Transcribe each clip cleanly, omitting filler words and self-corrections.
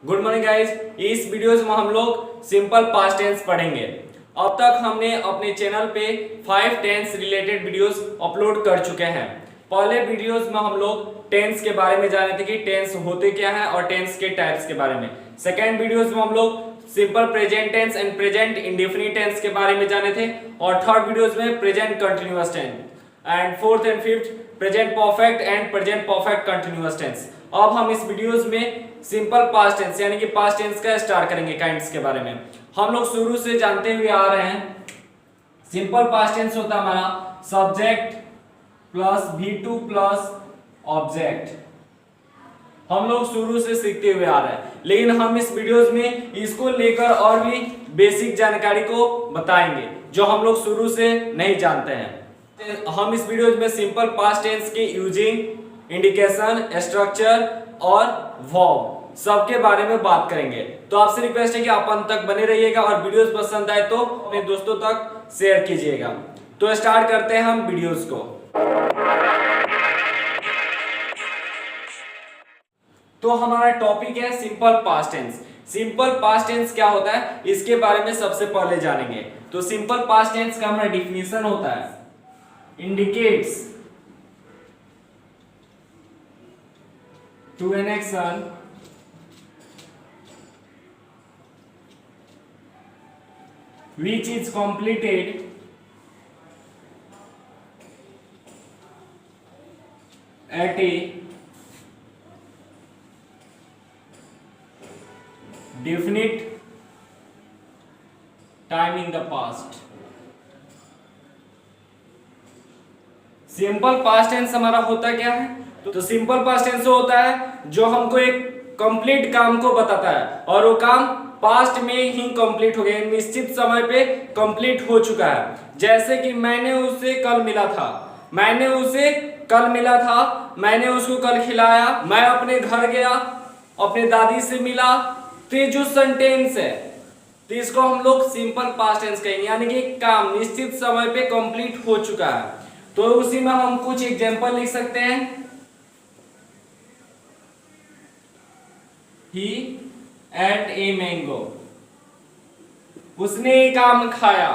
Good morning guys. इस videos में हम लोग सिंपल पास्ट टेंस पढ़ेंगे। अब तक हमने अपने चैनल पे 5 टेंस रिलेटेड वीडियोस अपलोड कर चुके हैं। पहले वीडियोस में हम लोग टेंस के बारे में जाने थे कि टेंस होते क्या हैं और टेंस के टाइप्स के बारे में। सेकेंड वीडियोस में हम लोग simple present tense and present indefinite tense के बारे में जाने थे और थर्ड वीडियोस में present continuous tense and fourth and fifth present perfect and present perfect continuous tense. अब हम इस वीडियोस में सिंपल पास्ट टेंस यानी कि पास्ट टेंस का स्टार्ट करेंगे। काइंड्स के बारे में हम लोग शुरू से जानते हुए आ रहे हैं। सिंपल पास्ट टेंस होता है हमारा subject plus V2 plus object. हम लोग शुरू से सीखते हुए आ रहे हैं, लेकिन हम इस वीडियोस में इसको लेकर और भी बेसिक जानकारी को बताएंगे जो हम लोग शुरू से नहीं जानते हैं। हम इस वीडियोस में सिंपल पास्ट टेंस के यूजिंग, इंडिकेशन, स्ट्रक्चर और वर्ब सबके बारे में बात करेंगे। तो आपसे रिक्वेस्ट है कि आप अंत तक बने रहिएगा और वीडियोस पसंद आए तो अपने दोस्तों तक शेयर कीजिएगा। तो स्टार्ट करते हैं हम वीडियोस को। तो हमारा टॉपिक है simple past tense. Simple past tense क्या होता है इसके बारे में सबसे पहले जानेंगे। तो सिंपल पास्ट टेंस का हमारा डिफिनीशन होता है indicates to an action which is completed at a definite time in the past। Simple past tense हमारा होता क्या है? तो सिंपल पास्ट टेंस होता है जो हमको एक कंप्लीट काम को बताता है और वो काम पास्ट में ही कंप्लीट हो गया, निश्चित समय पे कंप्लीट हो चुका है। जैसे कि मैंने उससे कल मिला था, मैंने उसको कल खिलाया, मैं अपने घर गया, अपने दादी से मिला। तो ये जो सेंटेंस है तो इसको हम लोग सिंपल पास्ट टेंस कहेंगे, यानी कि काम निश्चित समय पे कंप्लीट हो चुका है। तो उसी में हम कुछ एग्जांपल लिख सकते हैं। He ate a mango, उसने एक आम खाया।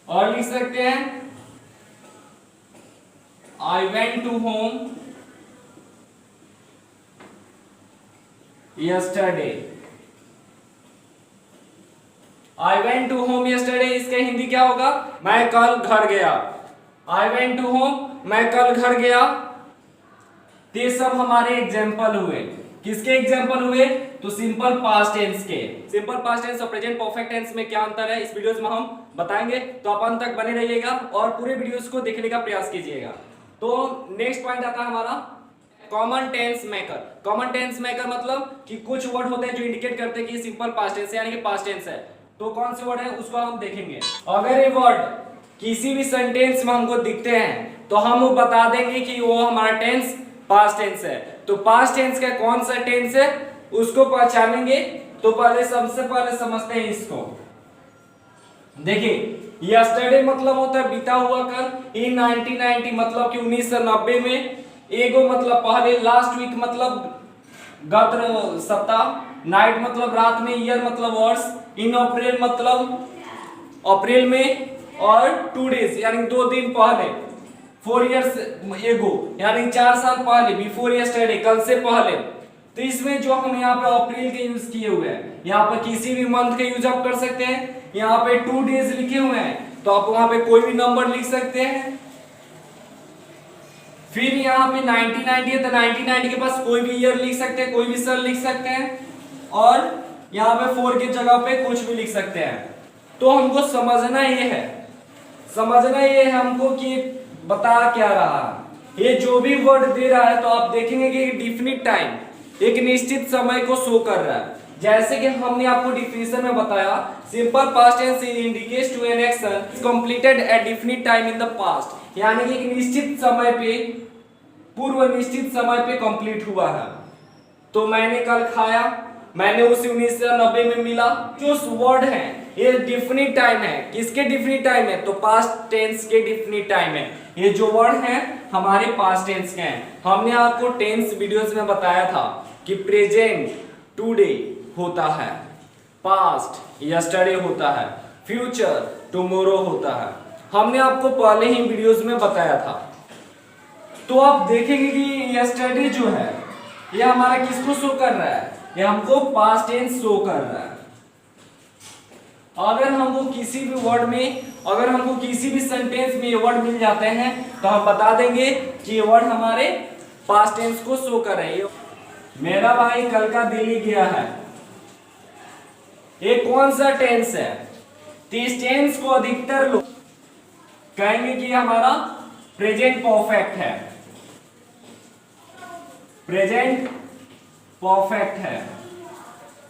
और लिख सकते हैं I went to home yesterday। I went to home yesterday इसका हिंदी क्या होगा? मैं कल घर गया। I went to home, मैं कल घर गया। ये सब हमारे एग्जाम्पल हुए। किसके एग्जाम्पल हुए? तो सिंपल पास्ट टेंस के। सिंपल पास्ट टेंस और प्रेजेंट परफेक्ट टेंस में क्या अंतर है इस वीडियोस में हम बताएंगे। तो आप अंत तक बने रहिएगा और पूरे वीडियोस को देखने का प्रयास कीजिएगा। तो नेक्स्ट पॉइंट आता है हमारा common tense maker. Common tense maker मतलब कि कुछ वर्ड होते हैं जो इंडिकेट करते हैं कि सिंपल पास्ट टेंस यानी कि पास्ट टेंस है। तो कौन से वर्ड है उसको हम देखेंगे। अगर ये वर्ड किसी भी सेंटेंस में हमको दिखते हैं तो हम वो बता देंगे कि वो हमारा टेंस पास्ट टेंस है। तो पास्ट टेंस का कौन सा टेंस है उसको पहचानेंगे। तो सबसे पहले समझते हैं इसको। देखिए यस्टरडे मतलब होता है बीता हुआ कल। इन 1990 मतलब कि 1990 में। एगो मतलब पहले, लास्ट वीक मतलब गत सप्ताह, नाइट मतलब रात में, ईयर मतलब वर्ष, इन अप्रैल मतलब अप्रैल में, और 2 डेज यानी 2 दिन पहले, 4 इयर्स एगो यानी 4 साल पहले, बिफोर यस्टरडे कल से पहले। तो इसमें जो हम यहाँ पे अप्रैल के यूज किए हुए हैं, यहाँ पे किसी भी मंथ के यूज आप कर सकते हैं। यहाँ पे 2 डेज लिखे हुए हैं तो आप वहां पे कोई भी नंबर लिख सकते हैं। फिर यहाँ पे 1990 है तो 1990 के पास कोई भी ईयर लिख सकते हैं, कोई भी साल लिख सकते हैं, और यहाँ पे 4 की जगह पे कुछ भी लिख सकते हैं। तो हमको समझना ये है हमको कि बता क्या रहा है। ये जो भी वर्ड दे रहा है तो आप देखेंगे कि डिफिनिट टाइम, एक निश्चित समय को शो कर रहा है। जैसे कि हमने आपको डिफिनेशन में बताया, simple past tense indicates to an action completed at definite time in the past, यानी कि एक निश्चित समय पे, पूर्व निश्चित समय पे कंप्लीट हुआ है। तो मैंने कल खाया, मैंने उसे 1990 में मिला। जो वर्ड है ये डिफिनिट टाइम है। किसके डिफिनिट टाइम है? तो पास्ट टेंस के डिफिनिट टाइम है। ये जो वर्ड है हमारे पास्ट टेंस के हैं। हमने आपको टेंस वीडियोस में बताया था कि प्रेजेंट, टुडे होता है, पास्ट यस्टरडे होता है, फ्यूचर टुमारो होता है। हमने आपको पहले ही वीडियोस में बताया था। तो आप देखेंगे कि यस्टरडे जो है ये हमारा किसको शो कर रहा है, ये हमको पास्ट टेंस शो कर रहा है। अगर हमको किसी भी वर्ड में, अगर हमको किसी भी सेंटेंस में ये वर्ड मिल जाते हैं तो हम बता देंगे कि ये वर्ड हमारे पास्ट टेंस को शो कर रहे हैं। मेरा भाई कल का दिल्ली गया है, ये कौन सा टेंस है? तो इस टेंस को अधिकतर लोग कहेंगे कि हमारा प्रेजेंट परफेक्ट है, प्रेजेंट परफेक्ट है।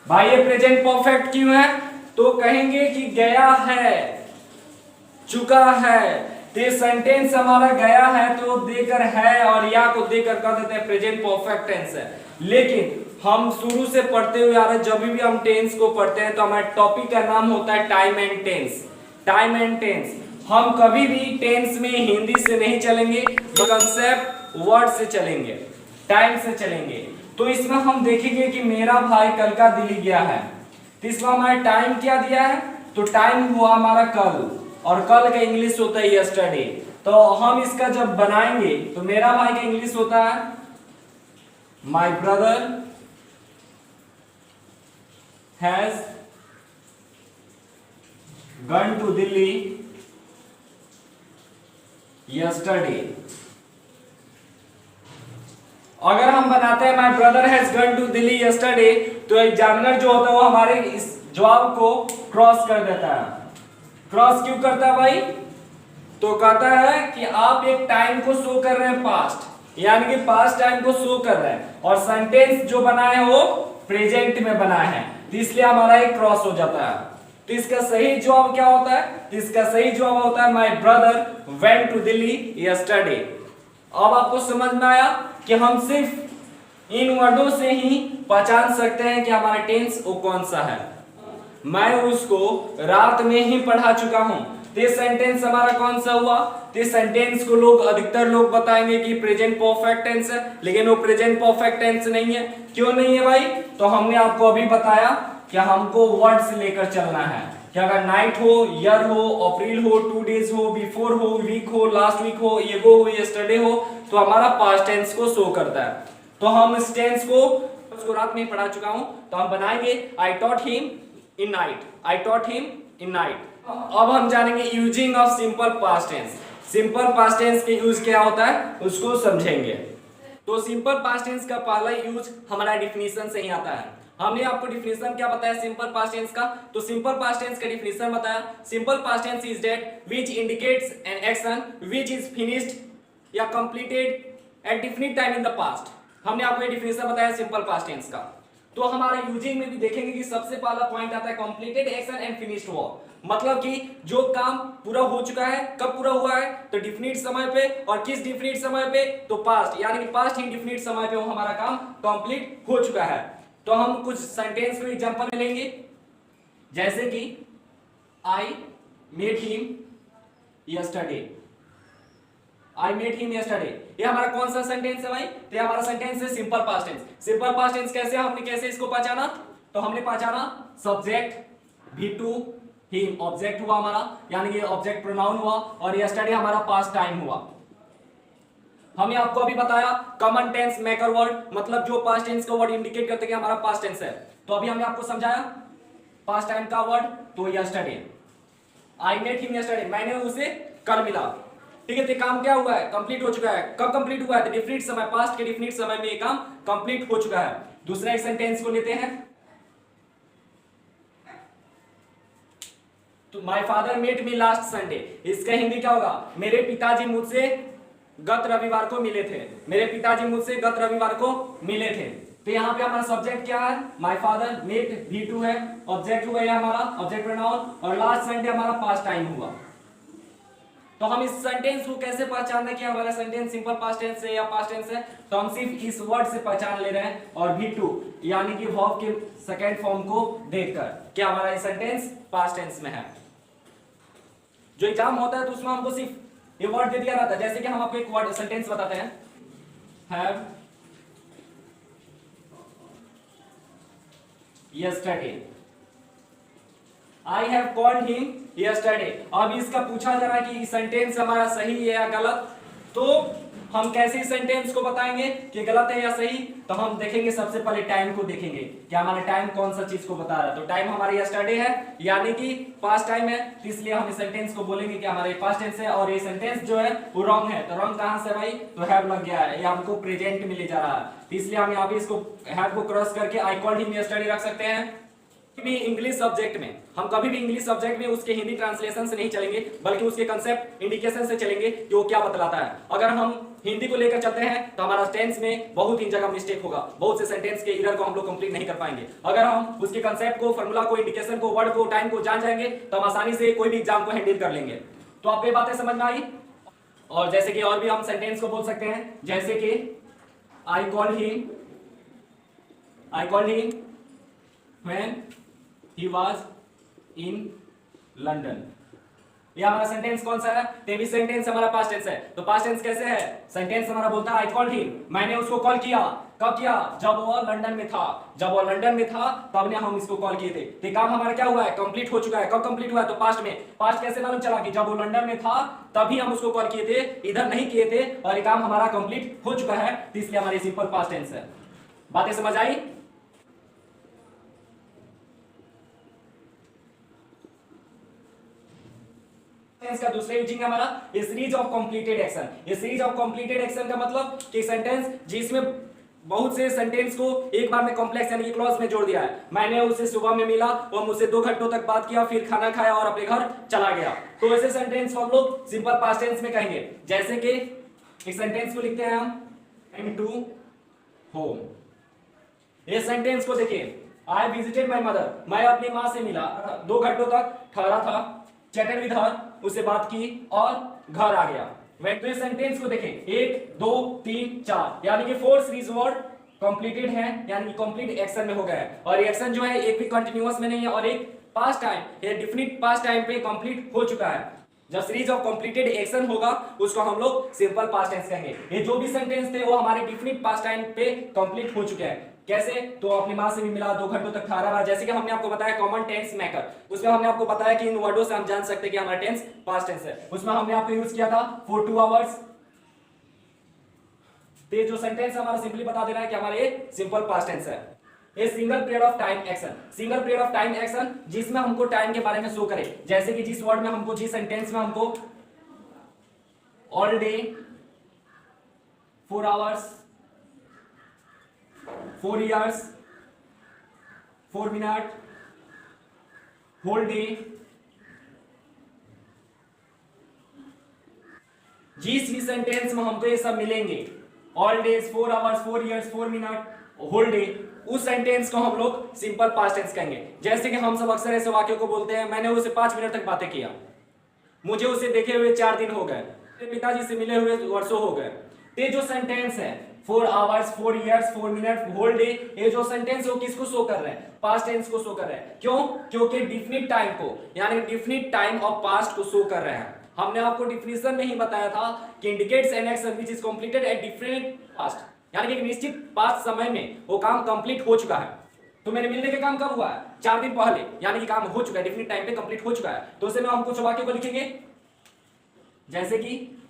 भाई ये प्रेजेंट परफेक्ट क्यों है? तो कहेंगे कि गया है, चुका है। तो सेंटेंस हमारा गया है तो देकर है और या को देकर कह देते हैं प्रेजेंट परफेक्ट टेंस है। लेकिन हम शुरू से पढ़ते हुए आ रहे, जब भी हम टेंस को पढ़ते हैं तो हमारे टॉपिक का नाम होता है time and tense. Time and tense हम कभी भी टेंस में हिंदी से नहीं चलेंगे, कंसेप्ट वर्ड से चलेंगे, टाइम से चलेंगे। तो इसमें हम देखेंगे कि मेरा भाई कल का दिल्ली गया है, तो इसमें हमारा टाइम क्या दिया है? तो टाइम हुआ हमारा कल, और कल का इंग्लिश होता है यस्टरडे। तो हम इसका जब बनाएंगे तो मेरा भाई का इंग्लिश होता है my brother has gone to Delhi yesterday. अगर हम बनाते हैं my brother has gone to Delhi yesterday तो एग्जामिनर जो होता है वो हमारे इस जवाब को क्रॉस कर देता है। क्रॉस क्यों करता है भाई? तो कहता है कि आप एक टाइम को शो कर रहे हैं पास्ट, यानी कि पास्ट टाइम को शो कर रहे हैं, और सेंटेंस जो बना है वो प्रेजेंट में बना है, तो इसलिए हमारा एक क्रॉस हो जाता है। तो इसका सही जवाब क्या होता है? तो इसका सही जवाब होता है my brother went to Delhi yesterday. अब आपको समझ में आया कि हम सिर्फ इन वर्डों से ही पहचान सकते हैं कि हमारा टेंस वो कौन सा है। मैं उसको रात में ही पढ़ा चुका हूं, तो सेंटेंस हमारा कौन सा हुआ? तो सेंटेंस को लोग अधिकतर लोग बताएंगे कि प्रेजेंट परफेक्ट टेंस है, लेकिन वो प्रेजेंट परफेक्ट टेंस नहीं है। क्यों नहीं है भाई? तो हमने आपको अभी बताया कि हमको वर्ड से लेकर चलना है कि अगर नाइट हो, ईयर हो, अप्रैल हो, 2 डेज हो, बिफोर हो, वीक हो, लास्ट वीक हो, एगो हो, यस्टरडे हो, तो हमारा पास्ट टेंस को शो करता है। तो हम इस टेंस को उसको रात में पढ़ा चुका हूं, तो हम बनाएंगे I taught him in night, I taught him in night. अब हम जानेंगे using of simple past tense. Simple past tense के यूज क्या होता है उसको समझेंगे। तो सिंपल पास्ट टेंस का पहला यूज हमारा डिफिनीशन से ही आता है। हमने आपको डिफिनीशन क्या बताया सिंपल पास्ट टेंस का? तो सिंपल पास्ट टेंस का डिफिनीशन बताया, simple past tense is that which indicates an action which is finished या completed at definite time in the past. हमने आपको ये डिफिनीशन बताया सिंपल पास्ट टेंस का। तो हमारे यूजिंग में भी देखेंगे कि सबसे पहला पॉइंट आता है completed action and finished work, मतलब कि जो काम पूरा हो चुका है, कब पूरा हुआ है? तो डिफिनिट समय पे, और किस डिफिनिट समय पे? तो पास्ट, यानी कि पास्ट इंडिफिनिट समय पे वो हमारा काम कंप्लीट हो चुका है। तो हम कुछ सेंटेंस को एग्जांपल में लेंगे, जैसे कि I met him yesterday, I met him yesterday, ये हमारा कौन सा सेंटेंस है भाई? तो ये हमारा सेंटेंस है simple past tense. Simple past tense कैसे, हमने कैसे इसको पहचाना? तो हमने पहचाना सब्जेक्ट भी टू हिम, ऑब्जेक्ट हुआ हमारा, यानी कि ऑब्जेक्ट प्रोनाउन हुआ, और यस्टरडे हमारा पास्ट टाइम हुआ। हमने आपको अभी बताया कॉमन टेंस मेकर वर्ड, मतलब जो पास्ट टेंस का वर्ड इंडिकेट करते हैं कि हमारा पास्ट टेंस है। तो अभी हमने आपको समझाया पास्ट टाइम का वर्ड, तो yesterday, I met him yesterday, मैंने उसे कल मिला। ठीक है, तो काम क्या हुआ है? कंप्लीट हो चुका है। कब कंप्लीट हुआ है? तो डिफिनिट समय, पास्ट के डिफिनिट समय में ये काम कंप्लीट हो चुका है। दूसरा एक सेंटेंस को लेते हैं, तो my father met me last Sunday, इसका हिंदी क्या होगा? मेरे पिताजी मुझसे गत रविवार को मिले थे, मेरे पिताजी मुझसे गत रविवार को मिले थे। तो यहाँ पे हमारा सब्जेक्ट क्या है? माय फादर, मेट V2 है, ऑब्जेक्ट हुआ है हमारा ऑब्जेक्ट प्रोनाउन, और लास्ट संडे हमारा पास्ट टाइम हुआ। तो हम इस सेंटेंस को कैसे पहचान रहे कि हमारा सेंटेंस सिंपल पास्ट टेंस है या पास्ट टेंस है? तो हम सिर्फ इस वर्ड से पहचान ले रहे हैं, और V2 यानी कि वर्ब के सेकंड फॉर्म को देखकर क्या हमारा ये सेंटेंस पास्ट टेंस में है। जो एग्जाम होता है तो उसमें हमको सिर्फ ये वर्ड दे दिया रहता है, जैसे कि हम आपको एक वर्ड सेंटेंस बताते हैं, have yesterday. I have called him yesterday. अब इसका पूछा जा रहा है कि सेंटेंस हमारा सही है या गलत, तो हम कैसे इस सेंटेंस को बताएंगे कि गलत है या सही? तो हम देखेंगे सबसे पहले टाइम को देखेंगे कि हमारा टाइम कौन सा चीज को बता रहा है। तो टाइम हमारा yesterday है, यानी कि पास्ट टाइम है, तो इसलिए हम इस सेंटेंस को बोलेंगे कि हमारे पास्ट टेंस है। और ये सेंटेंस जो है वो रॉन्ग है। तो रॉन्ग कहां से भाई? तो हैव लग गया है, ये हमको प्रेजेंट में ले जा रहा है, तो इसलिए हम यहाँ पे इसको हैव को क्रॉस करके आई कॉल्ड हिम यस्टरडे रख सकते हैं। भी इंग्लिश सब्जेक्ट में हम कभी भी इंग्लिश सब्जेक्ट में उसके हिंदी ट्रांसलेशन से नहीं चलेंगे, बल्कि उसके कंसेप्ट इंडिकेशन से चलेंगे कि वो क्या बतलाता है। अगर हम हिंदी को लेकर चलते हैं तो हमारा टेंस में बहुत ही जगह मिस्टेक होगा, बहुत से सेंटेंस के एरर को हम लोग कंप्लीट नहीं कर पाएंगे। अगर हम उसके कंसेप्ट को, फार्मूला को, इंडिकेशन को, वर्ड को, टाइम को जान जाएंगे तो हम आसानी से कोई भी एग्जाम को हैंडल कर लेंगे। तो आपको ये बातें समझ में आई? और जैसे कि और भी हम सेंटेंस को बोल सकते हैं, जैसे कि I called him when he was in London। ये हमारा सेंटेंस कौन सा है? तेवी सेंटेंस हमारा पास्ट टेंस है। तो पास्ट टेंस कैसे है? सेंटेंस हमारा बोलता है आई कॉल्ड हिम, मैंने उसको कॉल किया। कब किया? जब वो लंदन में था। जब वो लंदन में था तब ने हम इसको कॉल किए थे। तो काम हमारा क्या हुआ है? कंप्लीट हो चुका है। कब कंप्लीट हुआ है? तो पास्ट में। पास्ट कैसे मालूम चला कि जब वो लंदन में था तभी हम उसको कॉल किए थे, इधर नहीं किए थे, और ये काम हमारा कंप्लीट हो चुका है, तो इसलिए हमारी सिंपल पास्ट टेंस है। बातें समझ आई? का दूसरा यूजिंग है हमारा सीरीज ऑफ कंप्लीटेड एक्शन। ये सीरीज ऑफ कंप्लीटेड एक्शन का मतलब कि सेंटेंस जिसमें बहुत से सेंटेंस को एक बार में कॉम्प्लेक्स यानी कि क्लॉज में जोड़ दिया है। मैंने उसे सुबह में मिला, वो मुझसे 2 घंटों तक बात किया, फिर खाना खाया और अपने घर चला गया। तो ऐसे सेंटेंस को हम लोग सिंपल पास्ट टेंस में कहेंगे। जैसे कि इस सेंटेंस को लिखते हैं हम एम टू होम। ये सेंटेंस को देखिए, आई विजिटेड माई मदर, मैं अपनी माँ से मिला, 2 घंटों तक ठहरा था, चैटेड विद हर, उससे बात की और घर आ गया। तो इस सेंटेंस को देखें, 1 2 3 4 यानी कि 4 सीरीज वर्ड कंप्लीटेड है, यानी कि कंप्लीट एक्शन में हो गया है। और एक्शन जो है एक भी कंटिन्यूअस में नहीं है और एक पास्ट टाइम, ये डेफिनिट पास्ट टाइम पे कंप्लीट हो चुका है। जब सीरीज ऑफ कंप्लीटेड एक्शन होगा उसको हम लोग सिंपल पास्ट टेंस कहेंगे। ये जो भी सेंटेंस थे वो हमारे डेफिनिट पास्ट टाइम पे कंप्लीट हो चुके हैं। कैसे? तो अपनी माँ से भी मिला, 2 घंटों तक ठहरा रहा। जैसे कि हमने आपको बताया कॉमन टेंस मेकर, उसमें हमने आपको बताया कि इन वर्डों से हम जान सकते हैं कि हमारा टेंस पास्ट टेंस है। उसमें हमने आपको यूज किया था फॉर 2 आवर्स। तो जो सेंटेंस हमारा सिंपली बता दे रहा है कि हमारा ये सिंपल पास्ट टेंस है। ये single period of time action, single period of time action जिसमें हमको टाइम के बारे में शो करे। जैसे कि जिस वर्ड में हमको, जिस सेंटेंस में हमको all day, 4 hours, 4 years, 4 minute, whole day, जिस भी सेंटेंस में हमको ये सब मिलेंगे, all days, 4 hours, 4 years, 4 minute, whole day, उस सेंटेंस को हम लोग सिंपल पास्ट टेंस कहेंगे। जैसे कि हम सब अक्सर ऐसे वाक्यों को बोलते हैं, मैंने उसे 5 मिनट तक बातें किया, मुझे उसे देखे हुए 4 दिन हो गए, पिताजी से मिले हुए वर्षों हो गए। ये जो सेंटेंस है 4 hours, 4 years, 4 minute, whole day, ये जो सेंटेंस वो किसको शो कर रहे हैं? पास्ट टेंस को शो कर रहे हैं। क्यों? क्योंकि डेफिनिट टाइम को, यानी डेफिनिट टाइम ऑफ पास्ट को शो कर रहे हैं। हमने आपको डिफिनेशन में ही बताया था कि indicates an action which is completed at different past, यानी कि एक निश्चित पास्ट समय में वो काम कंप्लीट हो चुका है। तो मेरे मिलने के काम कब हुआ है? 4 दिन पहले, यानी कि काम हो चुका है, डेफिनिट टाइम पे कंप्लीट हो चुका है। तो उसे में हम कुछ वाक्यों को लिखेंगे, जैसे कि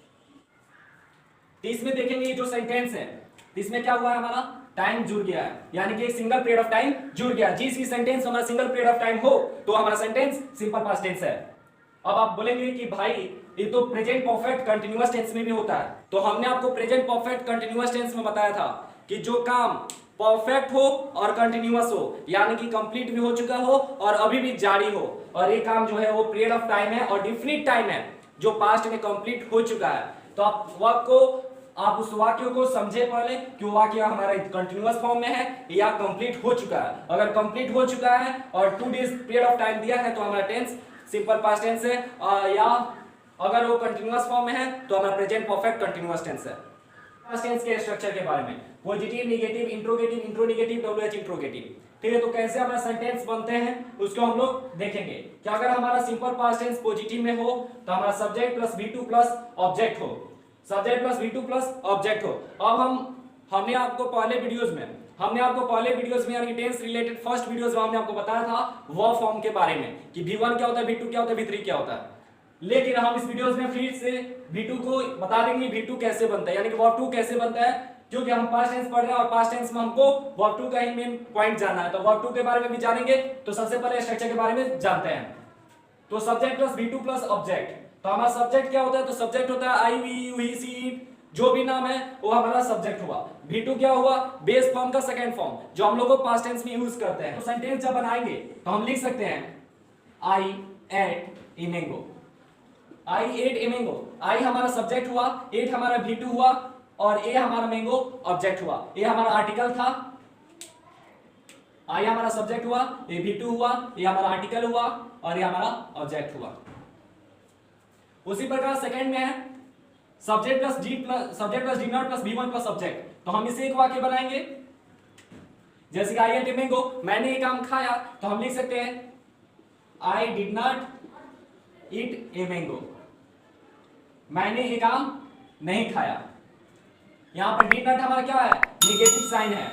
इसमें देखेंगे ये जो सेंटेंस है इसमें क्या हुआ है? हमारा टाइम जुड़ गया है, यानी कि एक सिंगल पीरियड ऑफ टाइम जुड़ गया। जिस भी सेंटेंस हमारा सिंगल पीरियड ऑफ टाइम हो तो हमारा सेंटेंस सिंपल पास्ट टेंस है। अब आप बोलेंगे कि भाई ये तो प्रेजेंट परफेक्ट कंटीन्यूअस टेंस में भी होता है। तो हमने आपको प्रेजेंट परफेक्ट कंटीन्यूअस टेंस में बताया था कि जो काम परफेक्ट हो और कंटीन्यूअस हो, यानी कि कंप्लीट भी हो चुका हो और अभी भी जारी हो, और ये काम जो है वो पीरियड ऑफ टाइम है और डिफिनिट टाइम है जो पास्ट में कंप्लीट हो चुका है। तो आप उस वाक्य को समझे पहले कि वाक्य हमारा कंटिन्यूअस फॉर्म में है या कंप्लीट हो चुका है। अगर कंप्लीट हो चुका है और 2 डेज पीरियड ऑफ टाइम दिया है तो हमारा टेंस सिंपल पास्ट टेंस है, या अगर वो कंटिन्यूअस फॉर्म में है तो हमारा प्रेजेंट परफेक्ट कंटिन्यूअस टेंस है। पास्ट टेंस के स्ट्रक्चर के बारे में, positive, negative, interrogative, interronegative, WH interrogative. ठीक है, तो कैसे हमारा सेंटेंस बनते हैं उसको हम लोग देखेंगे कि अगर हमारा सिंपल पास्ट टेंस पॉजिटिव में हो तो हमारा subject plus V2 plus object हो, subject plus V2 plus object हो। अब हमने आपको पहले वीडियोस में हमने आपको पहले वीडियोस में यानी टेंस रिलेटेड फर्स्ट वीडियोस में हमने आपको बताया था वर्ब फॉर्म के बारे में कि V1 क्या होता है, V2 क्या होता है, V3 क्या होता है। लेकिन हम इस वीडियोस में फिर से V2 को बता देंगे V2 कैसे बनता है, यानी कि वर्ब 2 कैसे बनता है, क्योंकि हम पास्ट टेंस पढ़ रहे हैं और पास्ट टेंस में हमको वर्ब 2 का ही मेन पॉइंट जानना है। तो वर्ब 2 के बारे में भी जानेंगे, तो सबसे पहले स्ट्रक्चर के बारे में जानते हैं। तो subject plus V2 plus object. तो हमारा सब्जेक्ट क्या होता है, तो सब्जेक्ट होता है I, we, you, he, she, it, जो भी नाम है वो हमारा सब्जेक्ट हुआ। V2 क्या हुआ, बेस फॉर्म का सेकंड फॉर्म, जो हम लोग को पास्ट टेंस में यूज करते हैं। तो सेंटेंस जब बनाएंगे तो हम लिख सकते हैं I ate a mango, I ate a mango. I हमारा सब्जेक्ट हुआ, एट हमारा V2 हुआ और ए हमारा मैंगो ऑब्जेक्ट हुआ। ए हमारा आर्टिकल था, आई हमारा सब्जेक्ट हुआ, ए V2 हुआ, ए हमारा आर्टिकल हुआ और ये हमारा ऑब्जेक्ट हुआ। उसी प्रकार सेकंड में है subject plus D not plus V1 plus object. तो हम इसे एक वाक्य बनाएंगे, जैसे कि आई एट ए मैंगो, मैंने एक आम खाया, तो हम लिख सकते हैं I did not eat a mango, मैंने एक आम नहीं खाया। यहां पर डिड नॉट हमारा क्या है, नेगेटिव साइन है,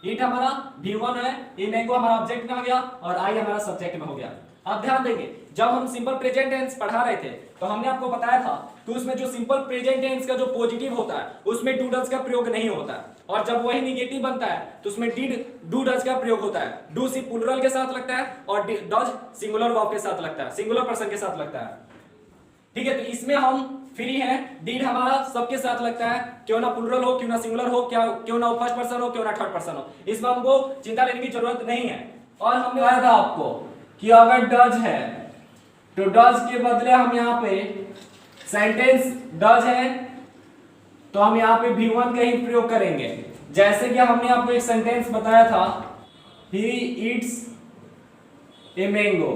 ईट हमारा V1 है, ए मैंगो हमारा ऑब्जेक्ट में हो गया और आई हमारा सब्जेक्ट में हो गया। अब ध्यान देंगे, जब हम सिंपल प्रेजेंट टेंस पढ़ा रहे थे तो हमने आपको बताया था कि उसमें जो सिंपल प्रेजेंट टेंस का जो पॉजिटिव होता है उसमें डू डज का प्रयोग नहीं होता है, और जब वही निगेटिव बनता है तो उसमें डू डज का प्रयोग होता है। डू सिर्फ प्लूरल के साथ लगता है और डज सिंगुलर वर्ब के साथ लगता है, सिंगुलर पर्सन के साथ लगता है। ठीक है, तो इसमें हम फ्री हैं, डीड हमारा सबके साथ लगता है, क्यों ना प्लूरल हो, क्यों ना सिंगुलर हो, क्यों ना फर्स्ट पर्सन हो, क्यों ना थर्ड पर्सन हो, इसमें हमको चिंता लेने की जरूरत नहीं है। और हमने बताया था आपको कि अगर डज है तो डज के बदले हम यहाँ पे सेंटेंस डज है तो हम यहाँ पे V1 का ही प्रयोग करेंगे। जैसे कि हमने आपको एक सेंटेंस बताया था, he eats a mango,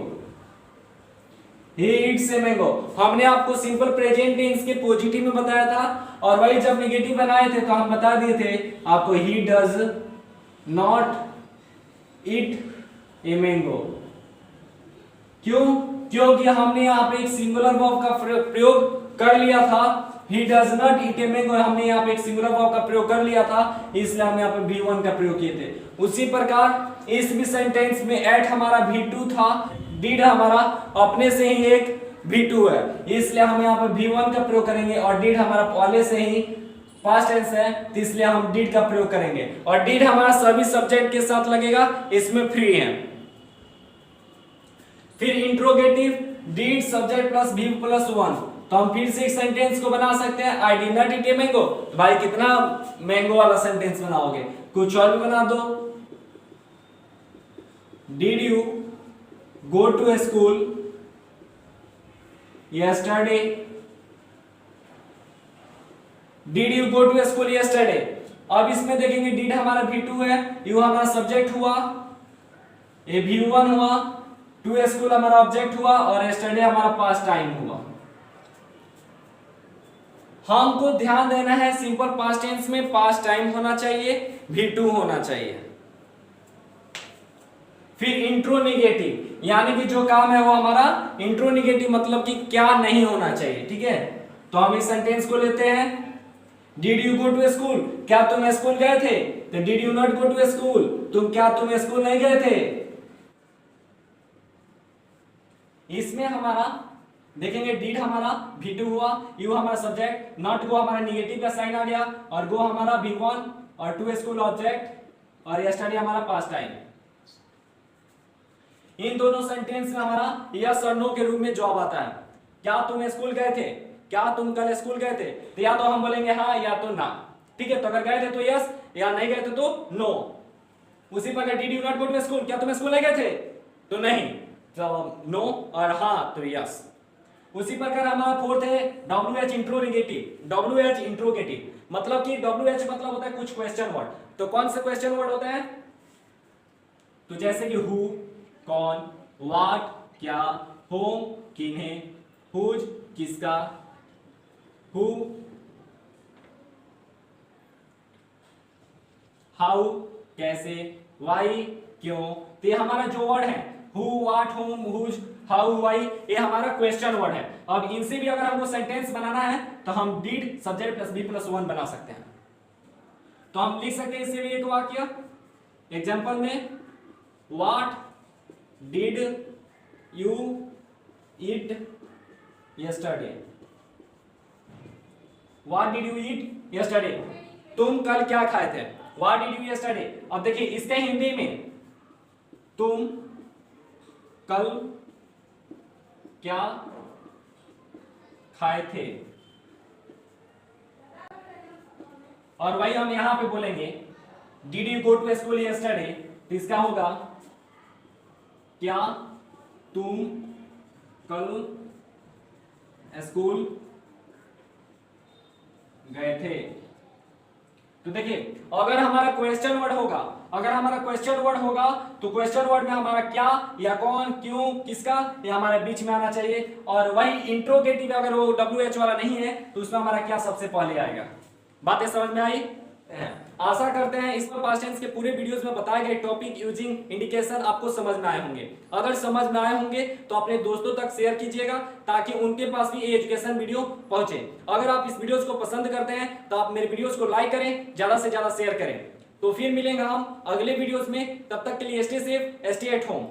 he eats a mango. हमने आपको सिंपल प्रेजेंट टेंस के पॉजिटिव में बताया था, और वही जब नेगेटिव बनाए थे तो हम बता दिए थे आपको he does not eat a mango. क्यों, क्योंकि हमने यहाँ पे एक सिंगुलर वर्ब का प्रयोग कर लिया था, he does not eat a mango, हमने यहाँ पे एक सिंगुलर वर्ब का प्रयोग कर लिया था, इसलिए हमने यहाँ पे V1 का प्रयोग किए थे। उसी प्रकार इस भी सेंटेंस में एट हमारा V2 था, डिड हमारा अपने से ही एक V2 है, इसलिए हम यहाँ पे V1 का प्रयोग करेंगे, और डिड हमारा पहले से ही पास्ट टेंस है तो इसलिए हम डिड का प्रयोग करेंगे, और डिड हमारा सभी सब्जेक्ट के साथ लगेगा, इसमें फ्री है। फिर interrogative did subject plus V plus 1, तो हम फिर से एक सेंटेंस को बना सकते हैं I did not eat a mango. तो भाई कितना मैंगो वाला सेंटेंस बनाओगे, कुछ और भी बना दो। Did you go to a school yesterday, did you go to a school yesterday. अब इसमें देखेंगे डिड हमारा V2 है, यू हमारा सब्जेक्ट हुआ, ए V1 हुआ, टू ए स्कूल हमारा ऑब्जेक्ट हुआ और यस्टरडे हमारा पास्ट टाइम हुआ। हमको ध्यान देना है सिंपल पास्ट टेंस में पास्ट टाइम होना चाहिए, V2 होना चाहिए। फिर इंट्रोनेगेटिव, यानी कि जो काम है वो हमारा इंट्रोनेगेटिव, मतलब कि क्या नहीं होना चाहिए। ठीक है, तो हम इस सेंटेंस को लेते हैं, did you go to a school, क्या तुम स्कूल गए थे, तो did you not go to a school, तुम स्कूल नहीं गए थे। इसमें हमारा देखेंगे डिड हमारा V2 हुआ, यू हमारा सब्जेक्ट, नॉट गो हमारा निगेटिव का साइन आ गया, और गो हमारा V1 और टू स्कूल ऑब्जेक्ट और यस्टरडे हमारा पास्ट टाइम। इन दोनों सेंटेंस में हमारा यस और नो के रूप में जवाब आता है। क्या तुम स्कूल गए थे, क्या तुम कल स्कूल गए थे, तो या तो हम बोलेंगे हाँ या तो ना। ठीक है, तो अगर गए थे तो यस, या नहीं गए थे तो नो। उसी प्रकार did you not go to school, क्या तुम स्कूल नहीं गए थे, तो नहीं, तो नो, और हाँ तो यस। उसी प्रकार हमारा फोर्थ है WH इंट्रोगेटिव। WH इंट्रोगेटिव मतलब कि WH मतलब होता है कुछ क्वेश्चन वर्ड। तो कौन से क्वेश्चन वर्ड होते हैं, तो जैसे कि हु कौन, व्हाट क्या, होम किन्हें, हुज किसका, हु, हाउ कैसे, वाई क्यों। तो ये हमारा जो वर्ड है who, what, whom, whose, how, why, ये हमारा क्वेश्चन वर्ड है। अब इनसे भी अगर हमको सेंटेंस बनाना है तो हम did subject plus V plus 1 बना सकते हैं। तो हम लिख सकते हैं इससे भी एक वाक्य, एग्जाम्पल में what did you eat yesterday, what did you eat yesterday, तुम कल क्या खाए थे, व्हाट डिड यू यस्टरडे। अब देखिए इसके हिंदी में तुम कल क्या खाए थे, और वही हम यहां पे बोलेंगे did you go to school yesterday, तो इसका होगा क्या तुम कल स्कूल गए थे। तो देखिए अगर हमारा क्वेश्चन वर्ड होगा, अगर हमारा क्वेश्चन वर्ड होगा तो क्वेश्चन वर्ड में हमारा क्या या कौन क्यों किसका ये हमारे बीच में आना चाहिए, और वही इंट्रोगेटिव अगर वो WH वाला नहीं है तो उसमें हमारा क्या सबसे पहले आएगा। बातें समझ में आई? आशा करते हैं इस पास्ट टेंस के पूरे वीडियोस में बताए गए टॉपिक यूजिंग इंडिकेशन आपको समझ में आए होंगे। अगर समझ में आए होंगे तो अपने दोस्तों तक शेयर कीजिएगा ताकि उनके पास भी ये एजुकेशन वीडियो पहुंचे। अगर आप इस वीडियोस को पसंद करते हैं तो आप मेरे वीडियोस को लाइक करें, ज्यादा से ज्यादा शेयर करें। तो फिर मिलेंगे हम अगले वीडियोस में, तब तक के लिए stay safe, stay at home.